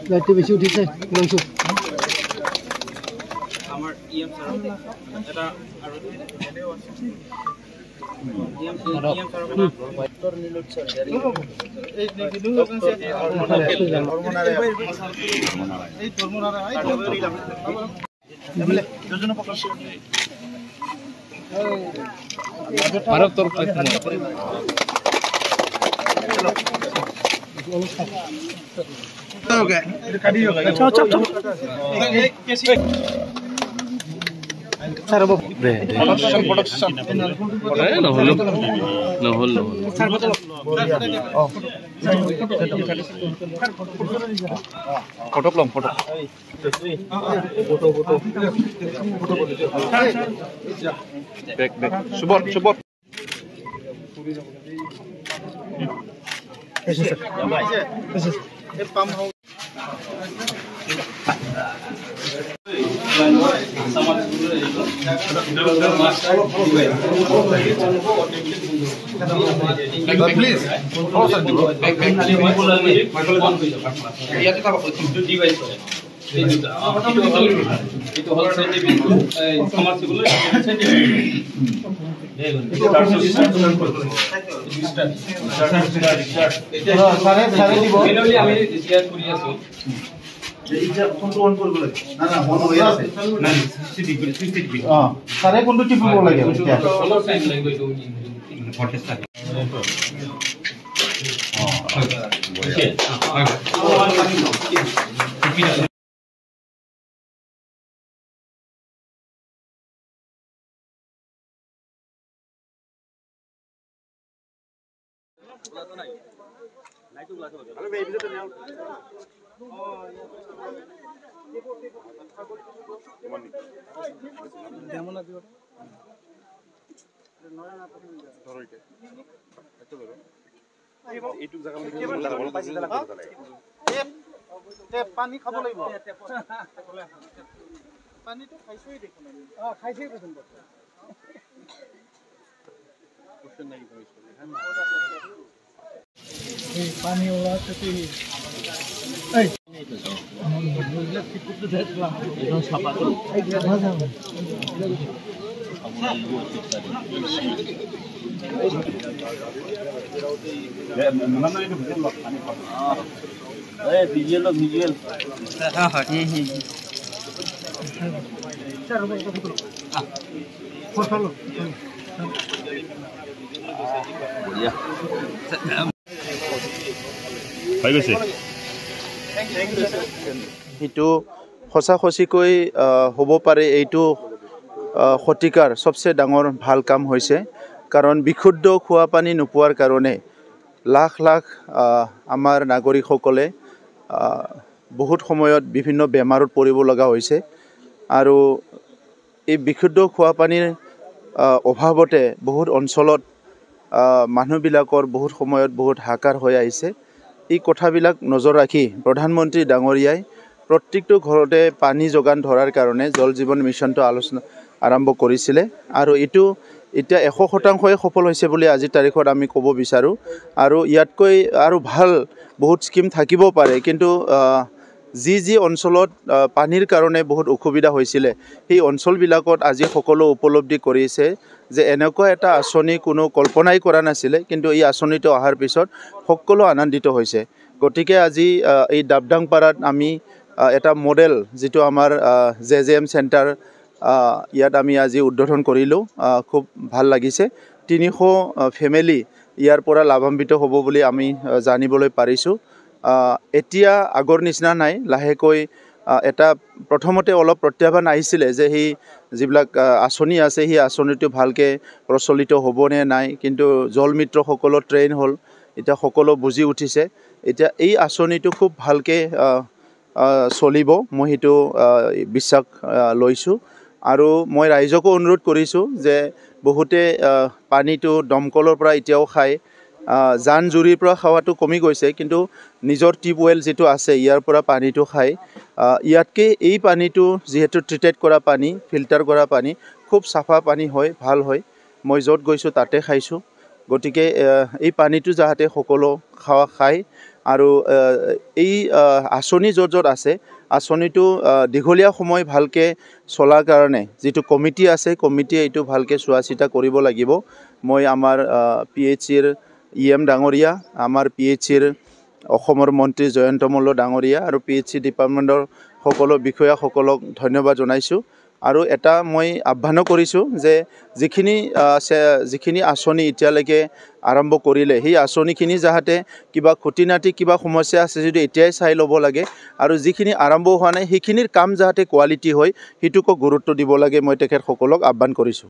লাইটটো বেছি উঠিছে লংচু আমাৰ ইএম স্যাৰ এটা আৰু এটাও আছে ইএম স্যাৰ ডক্টৰ নীলোৎ স্যাৰ এই হৰমনাৰে এই হৰমনাৰে বলে দুজন পকছ মারব তোর चलो ओके काटी हो गया चल चल चल कैसी सर वो प्रोडक्शन न होल सर बताओ photo plum photo back Subodh कैसे सर कैसे ये पंप हो प्लीज पानी खाब লাগিব पानी तो खाइछই দেখুন আমি খাইছই দেখুন क्वेश्चन नहीं है पानी वाला तो এই বুঝলে কি করতে দেখলাম এখন সাপা করো এই গাধা যাও ভিজুয়াল হ্যাঁ হ্যাঁ चलो फोटो लो बढ़िया হৈ গৈছে इटू खसा खसिकै হ'ব পাৰে এইটো শতিকাৰ सबसे ডাঙৰ ভাল কাম হৈছে কাৰণ বিশুদ্ধ খোৱা পানী নোপোৱাৰ কাৰণে লাখ লাখ আমাৰ নাগৰিকসকলে বহুত সময়ত বিভিন্ন বেমাৰত পৰিব লগা হৈছে আৰু এই বিশুদ্ধ খোৱা পানীৰ অভাৱতে বহুত অঞ্চলত মানুহবিলাকৰ বহুত সময়ত বহুত হাকাৰ হৈ আহিছে এই কথাবিলাক নজৰ ৰাখি প্ৰধানমন্ত্ৰী ডাঙৰীয়াই প্ৰত্যেকটো ঘৰতে পানী যোগান ধৰাৰ কাৰণে জল জীৱন মিছনটো আলোচনা আৰম্ভ কৰিছিলে আৰু এটো এতিয়া 100% সফল হৈছে বুলি আজি তাৰিখত আমি ক'ব বিচাৰো আৰু ইয়াতকৈ আৰু ভাল বহুত স্কিম থাকিব পাৰে কিন্তু যি অঞ্চলত পানীৰ কাৰণে বহুত অসুবিধা হৈছিল সেই অঞ্চলবিলাকত আজি সকলো উপলব্ধি কৰিছে যে এনেকুৱা এটা আঁচনি কোনো কল্পনাই কৰা নাছিল কিন্তু এই আঁচনিটো অহাৰ পিছত সকলো আনন্দিত হৈছে গতিকে আজি এই ডাবডাংপাৰাত আমি এটা মডেল যেটো আমাৰ জেজেএম সেন্টাৰ ইয়াত আমি আজি উদ্বোধন কৰিলো খুব ভাল লাগিছে 300 ফ্যামিলি ইয়াৰ পৰা লাভান্বিত হ'ব বুলি আমি জানিবলৈ পাৰিছো এতিয়া আগৰ নিচিনা নাই লাহেকৈ এটা প্ৰথমতে অলপ প্ৰত্যাহ্বান আহিছিল যে হি যিবিলাক আঁচনি আছে হি আঁচনিটো ভালকে প্ৰচলিত হ'ব নে নাই কিন্তু জল মিত্ৰ সকলো ট্ৰেইন হল এটা সকলো বুজি উঠিছে এতিয়া এই আঁচনিটো খুব ভালকে চলিব মই হেতু বিশ্বাস লৈছো আৰু মই ৰাইজকো অনুৰোধ কৰিছোঁ যে বহুতে পানীটো দমকলৰ পৰা এতিয়াও খায়, জান জুৰিৰ পৰা খাৱাটো কমি গৈছে, কিন্তু নিজৰ টিউবৱেল যিটো আছে ইয়াৰ পৰা পানীটো খায়। ইয়াতকৈ এই পানীটো যিহেতু ট্ৰিটেড কৰা পানী, ফিল্টাৰ কৰা পানী, খুব চাফা পানী হয়, ভাল হয়। মই য'ত গৈছোঁ তাতে খাইছোঁ। গতিকে এই পানীটো যাতে সকলো খায় আৰু এই আঁচনি য'ত য'ত আছে আঁচনিটো দীঘলীয়া সময় ভালকৈ চলাৰ কাৰণে যিটো কমিটি আছে, কমিটিয়ে এইটো ভালকৈ চোৱা চিতা কৰিব লাগিব। মই আমাৰ PHCৰ EM ডাঙৰীয়া, আমাৰ PHCৰ অসমৰ মন্ত্ৰী জয়ন্ত মল্ল ডাঙৰীয়া আৰু PHC ডিপাৰ্টমেণ্টৰ সকলো বিষয়াসকলক ধন্যবাদ জনাইছোঁ। আৰু এটা মই আহ্বানো কৰিছোঁ যে যিখিনি আঁচনি এতিয়ালৈকে আৰম্ভ কৰিলে, সেই আঁচনিখিনি যাতে কিবা খুঁটি নাটি কিবা সমস্যা আছে যদি এতিয়াই চাই ল'ব লাগে, আৰু যিখিনি আৰম্ভ হোৱা নাই সেইখিনিৰ কাম যাতে কোৱালিটি হয় সেইটোকো গুৰুত্ব দিব লাগে, মই তেখেতসকলক আহ্বান কৰিছোঁ।